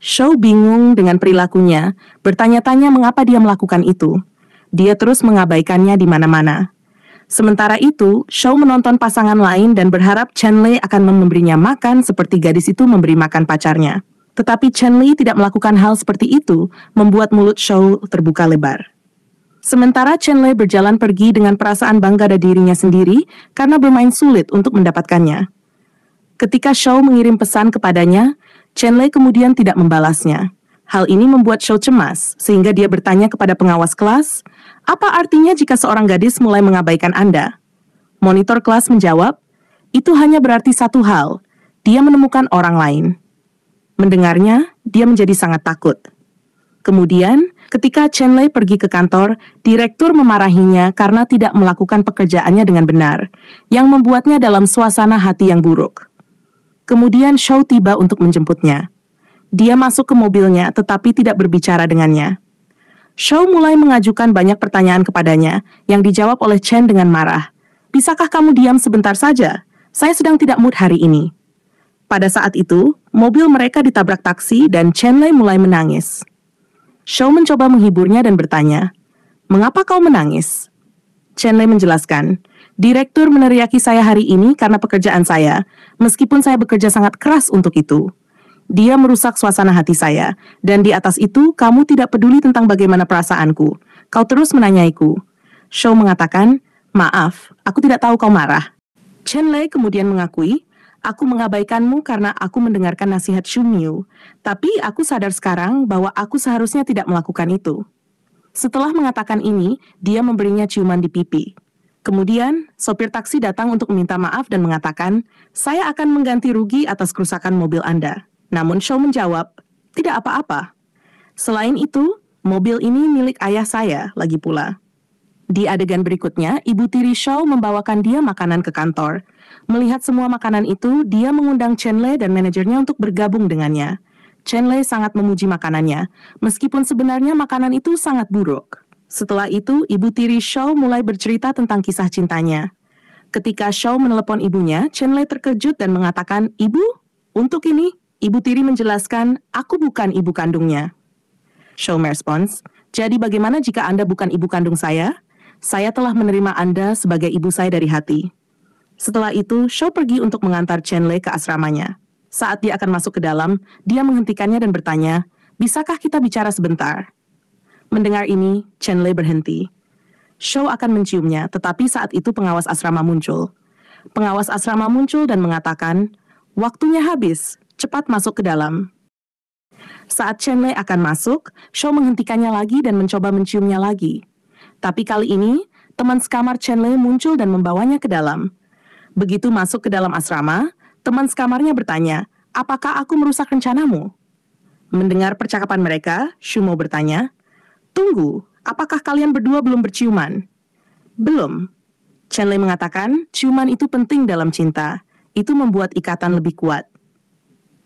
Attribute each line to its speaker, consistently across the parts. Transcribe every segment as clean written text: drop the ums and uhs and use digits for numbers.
Speaker 1: Shou bingung dengan perilakunya, bertanya-tanya mengapa dia melakukan itu. Dia terus mengabaikannya di mana-mana. Sementara itu, Shou menonton pasangan lain dan berharap Chen-Lei akan memberinya makan seperti gadis itu memberi makan pacarnya. Tetapi Chen-Lei tidak melakukan hal seperti itu, membuat mulut Shou terbuka lebar. Sementara Chen-Lei berjalan pergi dengan perasaan bangga dari dirinya sendiri karena bermain sulit untuk mendapatkannya. Ketika Shou mengirim pesan kepadanya, Chen-Lei kemudian tidak membalasnya. Hal ini membuat Shou cemas, sehingga dia bertanya kepada pengawas kelas, "Apa artinya jika seorang gadis mulai mengabaikan Anda?" Monitor kelas menjawab, "Itu hanya berarti satu hal, dia menemukan orang lain." Mendengarnya, dia menjadi sangat takut. Kemudian, ketika Chen-Lei pergi ke kantor, direktur memarahinya karena tidak melakukan pekerjaannya dengan benar, yang membuatnya dalam suasana hati yang buruk. Kemudian Shou tiba untuk menjemputnya. Dia masuk ke mobilnya tetapi tidak berbicara dengannya. Shou mulai mengajukan banyak pertanyaan kepadanya yang dijawab oleh Chen dengan marah. "Bisakah kamu diam sebentar saja? Saya sedang tidak mood hari ini." Pada saat itu, mobil mereka ditabrak taksi dan Chen-Lei mulai menangis. Shou mencoba menghiburnya dan bertanya, "Mengapa kau menangis?" Chen-Lei menjelaskan, "Direktur meneriaki saya hari ini karena pekerjaan saya, meskipun saya bekerja sangat keras untuk itu. Dia merusak suasana hati saya, dan di atas itu kamu tidak peduli tentang bagaimana perasaanku. Kau terus menanyaiku." Shou mengatakan, "Maaf, aku tidak tahu kau marah." Chen-Lei kemudian mengakui, "Aku mengabaikanmu karena aku mendengarkan nasihat Xu Miu, tapi aku sadar sekarang bahwa aku seharusnya tidak melakukan itu." Setelah mengatakan ini, dia memberinya ciuman di pipi. Kemudian, sopir taksi datang untuk meminta maaf dan mengatakan, "Saya akan mengganti rugi atas kerusakan mobil Anda." Namun Shou menjawab, "Tidak apa-apa. Selain itu, mobil ini milik ayah saya lagi pula." Di adegan berikutnya, ibu tiri Shou membawakan dia makanan ke kantor. Melihat semua makanan itu, dia mengundang Chen-Lei dan manajernya untuk bergabung dengannya. Chen-Lei sangat memuji makanannya, meskipun sebenarnya makanan itu sangat buruk. Setelah itu, ibu tiri Shou mulai bercerita tentang kisah cintanya. Ketika Shou menelepon ibunya, Chen-Lei terkejut dan mengatakan, "Ibu, untuk ini." Ibu tiri menjelaskan, "Aku bukan ibu kandungnya." Shou merespons, "Jadi bagaimana jika Anda bukan ibu kandung saya? Saya telah menerima Anda sebagai ibu saya dari hati." Setelah itu, Shou pergi untuk mengantar Chen-Lei ke asramanya. Saat dia akan masuk ke dalam, dia menghentikannya dan bertanya, "Bisakah kita bicara sebentar?" Mendengar ini, Chen-Lei berhenti. Shou akan menciumnya, tetapi saat itu pengawas asrama muncul. Pengawas asrama muncul dan mengatakan, "Waktunya habis, cepat masuk ke dalam." Saat Chen-Lei akan masuk, Shou menghentikannya lagi dan mencoba menciumnya lagi. Tapi kali ini, teman sekamar Chen-Lei muncul dan membawanya ke dalam. Begitu masuk ke dalam asrama, teman sekamarnya bertanya, "Apakah aku merusak rencanamu?" Mendengar percakapan mereka, Xu Mo bertanya, "Tunggu, apakah kalian berdua belum berciuman?" "Belum." Chen-Lei mengatakan, ciuman itu penting dalam cinta. Itu membuat ikatan lebih kuat.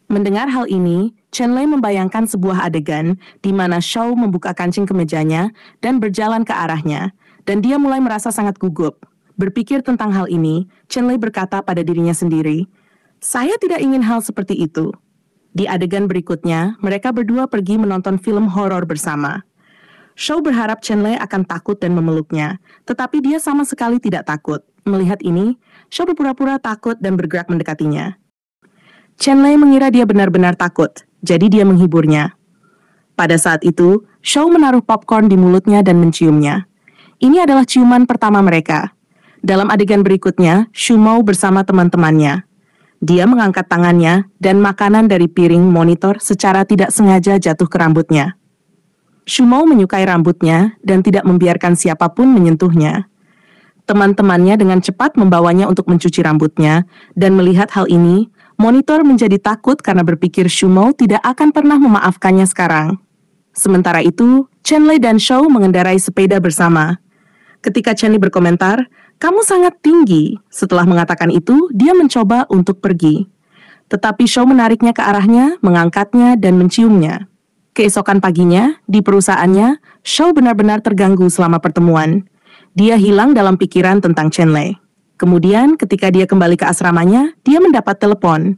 Speaker 1: Mendengar hal ini, Chen-Lei membayangkan sebuah adegan di mana Shou membuka kancing kemejanya dan berjalan ke arahnya, dan dia mulai merasa sangat gugup. Berpikir tentang hal ini, Chen-Lei berkata pada dirinya sendiri, "Saya tidak ingin hal seperti itu." Di adegan berikutnya, mereka berdua pergi menonton film horor bersama. Shou berharap Chen-Lei akan takut dan memeluknya, tetapi dia sama sekali tidak takut. Melihat ini, Shou berpura-pura takut dan bergerak mendekatinya. Chen-Lei mengira dia benar-benar takut, jadi dia menghiburnya. Pada saat itu, Shou menaruh popcorn di mulutnya dan menciumnya. Ini adalah ciuman pertama mereka. Dalam adegan berikutnya, Xu Mo bersama teman-temannya. Dia mengangkat tangannya dan makanan dari piring monitor secara tidak sengaja jatuh ke rambutnya. Xu Mo menyukai rambutnya dan tidak membiarkan siapapun menyentuhnya. Teman-temannya dengan cepat membawanya untuk mencuci rambutnya, dan melihat hal ini, monitor menjadi takut karena berpikir Xu Mo tidak akan pernah memaafkannya sekarang. Sementara itu, Chen-Lei dan Shou mengendarai sepeda bersama. Ketika Chen-Lei berkomentar, "Kamu sangat tinggi." Setelah mengatakan itu, dia mencoba untuk pergi. Tetapi Shou menariknya ke arahnya, mengangkatnya, dan menciumnya. Keesokan paginya, di perusahaannya, Shou benar-benar terganggu selama pertemuan. Dia hilang dalam pikiran tentang Chen-Lei. Kemudian, ketika dia kembali ke asramanya, dia mendapat telepon.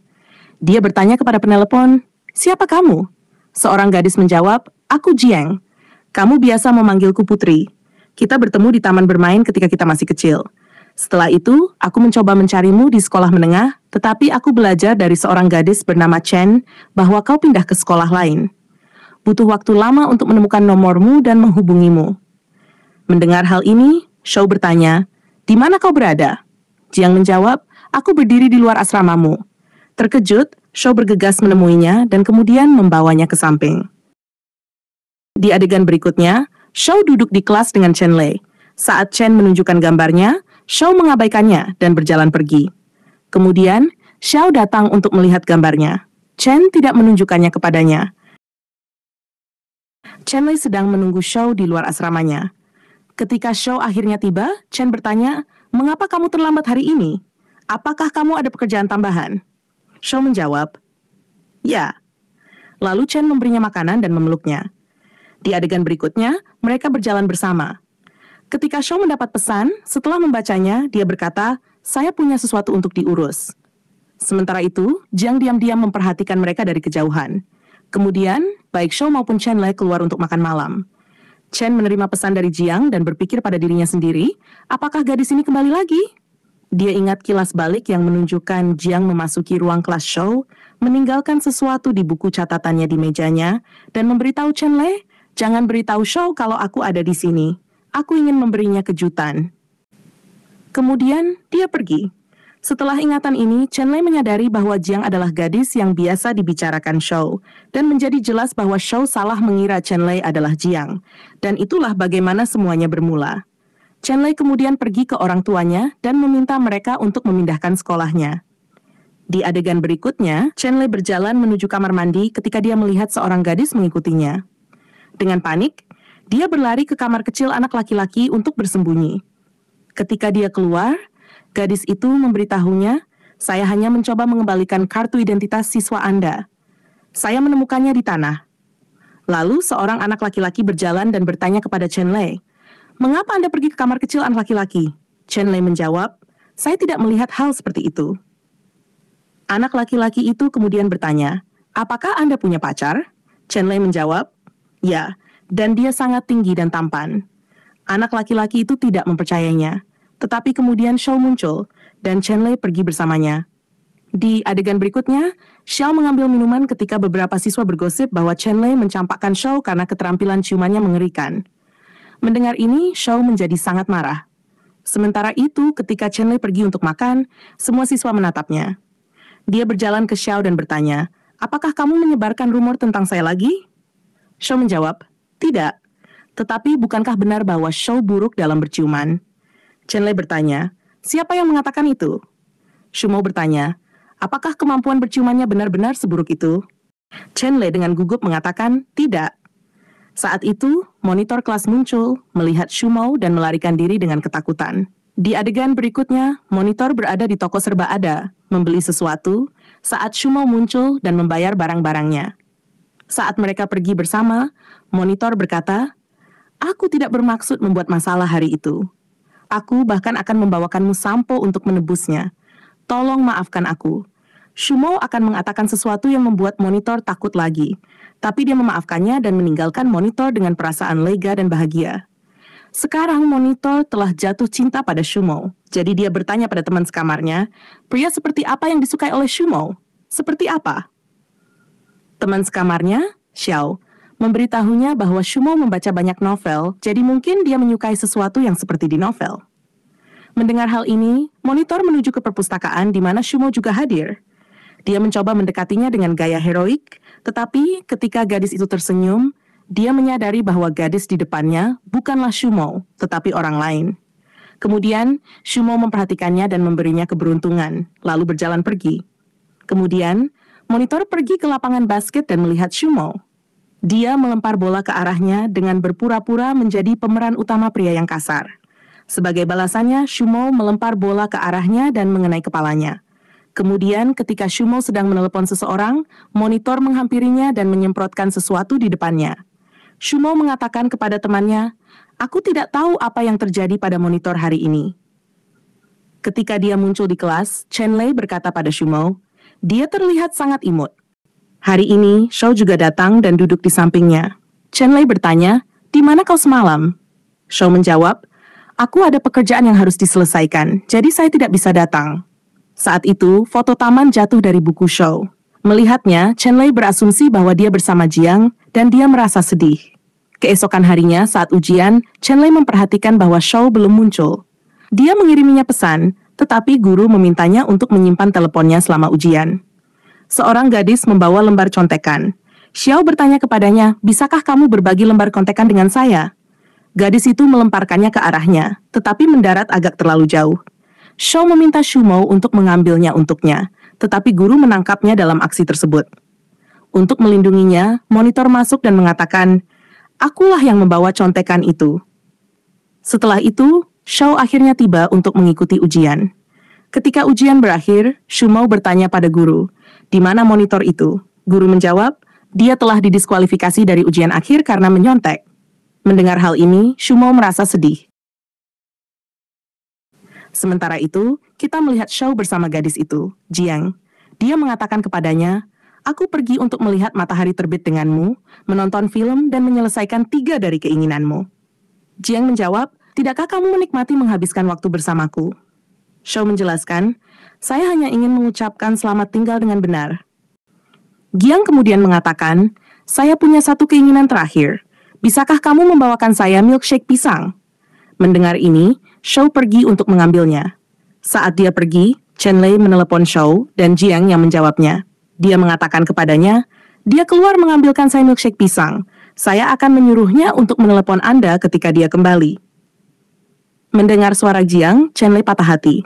Speaker 1: Dia bertanya kepada penelepon, "Siapa kamu?" Seorang gadis menjawab, "Aku Jiang. Kamu biasa memanggilku Putri. Kita bertemu di taman bermain ketika kita masih kecil. Setelah itu, aku mencoba mencarimu di sekolah menengah, tetapi aku belajar dari seorang gadis bernama Chen bahwa kau pindah ke sekolah lain. Butuh waktu lama untuk menemukan nomormu dan menghubungimu." Mendengar hal ini, Shou bertanya, "Di mana kau berada?" Jiang menjawab, "Aku berdiri di luar asramamu." Terkejut, Shou bergegas menemuinya dan kemudian membawanya ke samping. Di adegan berikutnya, Shou duduk di kelas dengan Chen Lei. Saat Chen menunjukkan gambarnya, Shou mengabaikannya dan berjalan pergi. Kemudian, Xiao datang untuk melihat gambarnya. Chen tidak menunjukkannya kepadanya. Chen Lei sedang menunggu Shou di luar asramanya. Ketika Shou akhirnya tiba, Chen bertanya, "Mengapa kamu terlambat hari ini? Apakah kamu ada pekerjaan tambahan?" Shou menjawab, "Ya." Lalu Chen memberinya makanan dan memeluknya. Di adegan berikutnya, mereka berjalan bersama. Ketika Shou mendapat pesan, setelah membacanya, dia berkata, "Saya punya sesuatu untuk diurus." Sementara itu, Jiang diam-diam memperhatikan mereka dari kejauhan. Kemudian, baik Shou maupun Chen Lei keluar untuk makan malam. Chen menerima pesan dari Jiang dan berpikir pada dirinya sendiri, apakah gadis ini kembali lagi? Dia ingat kilas balik yang menunjukkan Jiang memasuki ruang kelas Shou, meninggalkan sesuatu di buku catatannya di mejanya, dan memberitahu Chen Lei, "Jangan beritahu Shou kalau aku ada di sini. Aku ingin memberinya kejutan." Kemudian, dia pergi. Setelah ingatan ini, Chen Lei menyadari bahwa Jiang adalah gadis yang biasa dibicarakan Shou, dan menjadi jelas bahwa Shou salah mengira Chen Lei adalah Jiang. Dan itulah bagaimana semuanya bermula. Chen Lei kemudian pergi ke orang tuanya dan meminta mereka untuk memindahkan sekolahnya. Di adegan berikutnya, Chen Lei berjalan menuju kamar mandi ketika dia melihat seorang gadis mengikutinya. Dengan panik, dia berlari ke kamar kecil anak laki-laki untuk bersembunyi. Ketika dia keluar, gadis itu memberitahunya, "Saya hanya mencoba mengembalikan kartu identitas siswa Anda. Saya menemukannya di tanah." Lalu seorang anak laki-laki berjalan dan bertanya kepada Chen Lei, "Mengapa Anda pergi ke kamar kecil anak laki-laki?" Chen Lei menjawab, "Saya tidak melihat hal seperti itu." Anak laki-laki itu kemudian bertanya, "Apakah Anda punya pacar?" Chen Lei menjawab, "Ya, dan dia sangat tinggi dan tampan." Anak laki-laki itu tidak mempercayainya, tetapi kemudian Shou muncul, dan Chen Lei pergi bersamanya. Di adegan berikutnya, Xiao mengambil minuman ketika beberapa siswa bergosip bahwa Chen Lei mencampakkan Shou karena keterampilan ciumannya mengerikan. Mendengar ini, Shou menjadi sangat marah. Sementara itu, ketika Chen Lei pergi untuk makan, semua siswa menatapnya. Dia berjalan ke Xiao dan bertanya, "Apakah kamu menyebarkan rumor tentang saya lagi?" Shou menjawab, "Tidak. Tetapi bukankah benar bahwa Shou buruk dalam berciuman?" Chen Lei bertanya, "Siapa yang mengatakan itu?" Shumo bertanya, "Apakah kemampuan berciumannya benar-benar seburuk itu?" Chen Lei dengan gugup mengatakan, "Tidak." Saat itu, monitor kelas muncul, melihat Shumo dan melarikan diri dengan ketakutan. Di adegan berikutnya, monitor berada di toko serba ada, membeli sesuatu, saat Shumo muncul dan membayar barang-barangnya. Saat mereka pergi bersama, monitor berkata, "Aku tidak bermaksud membuat masalah hari itu. Aku bahkan akan membawakanmu sampo untuk menebusnya. Tolong maafkan aku." Shumo akan mengatakan sesuatu yang membuat monitor takut lagi, tapi dia memaafkannya dan meninggalkan monitor dengan perasaan lega dan bahagia. Sekarang monitor telah jatuh cinta pada Shumo, jadi dia bertanya pada teman sekamarnya, "Pria seperti apa yang disukai oleh Shumo? Seperti apa?" Teman sekamarnya, Xiao, memberitahunya bahwa Shumo membaca banyak novel, jadi mungkin dia menyukai sesuatu yang seperti di novel. Mendengar hal ini, monitor menuju ke perpustakaan di mana Shumo juga hadir. Dia mencoba mendekatinya dengan gaya heroik, tetapi ketika gadis itu tersenyum, dia menyadari bahwa gadis di depannya bukanlah Shumo, tetapi orang lain. Kemudian, Shumo memperhatikannya dan memberinya keberuntungan, lalu berjalan pergi. Kemudian, monitor pergi ke lapangan basket dan melihat Shumo. Dia melempar bola ke arahnya dengan berpura-pura menjadi pemeran utama pria yang kasar. Sebagai balasannya, Shumo melempar bola ke arahnya dan mengenai kepalanya. Kemudian, ketika Shumo sedang menelepon seseorang, monitor menghampirinya dan menyemprotkan sesuatu di depannya. Shumo mengatakan kepada temannya, "Aku tidak tahu apa yang terjadi pada monitor hari ini." Ketika dia muncul di kelas, Chen Lei berkata pada Shumo, "Dia terlihat sangat imut." Hari ini, Shou juga datang dan duduk di sampingnya. Chen Lei bertanya, "Di mana kau semalam?" Shou menjawab, "Aku ada pekerjaan yang harus diselesaikan, jadi saya tidak bisa datang." Saat itu, foto taman jatuh dari buku Shou. Melihatnya, Chen Lei berasumsi bahwa dia bersama Jiang, dan dia merasa sedih. Keesokan harinya, saat ujian, Chen Lei memperhatikan bahwa Shou belum muncul. Dia mengiriminya pesan, tetapi guru memintanya untuk menyimpan teleponnya selama ujian. Seorang gadis membawa lembar contekan. Xiao bertanya kepadanya, "Bisakah kamu berbagi lembar contekan dengan saya?" Gadis itu melemparkannya ke arahnya, tetapi mendarat agak terlalu jauh. Shou meminta Shumo untuk mengambilnya untuknya, tetapi guru menangkapnya dalam aksi tersebut. Untuk melindunginya, monitor masuk dan mengatakan, "Akulah yang membawa contekan itu." Setelah itu, Shou akhirnya tiba untuk mengikuti ujian. Ketika ujian berakhir, Shumo bertanya pada guru, "Di mana monitor itu?" Guru menjawab, "Dia telah didiskualifikasi dari ujian akhir karena menyontek." Mendengar hal ini, Shumo merasa sedih. Sementara itu, kita melihat Shou bersama gadis itu, Jiang. Dia mengatakan kepadanya, "Aku pergi untuk melihat matahari terbit denganmu, menonton film, dan menyelesaikan 3 dari keinginanmu." Jiang menjawab, "Tidakkah kamu menikmati menghabiskan waktu bersamaku?" Shou menjelaskan, "Saya hanya ingin mengucapkan selamat tinggal dengan benar." Jiang kemudian mengatakan, "Saya punya satu keinginan terakhir. Bisakah kamu membawakan saya milkshake pisang?" Mendengar ini, Shou pergi untuk mengambilnya. Saat dia pergi, Chen Lei menelepon Shou dan Jiang yang menjawabnya. Dia mengatakan kepadanya, "Dia keluar mengambilkan saya milkshake pisang. Saya akan menyuruhnya untuk menelepon Anda ketika dia kembali." Mendengar suara Jiang, Chen Lei patah hati.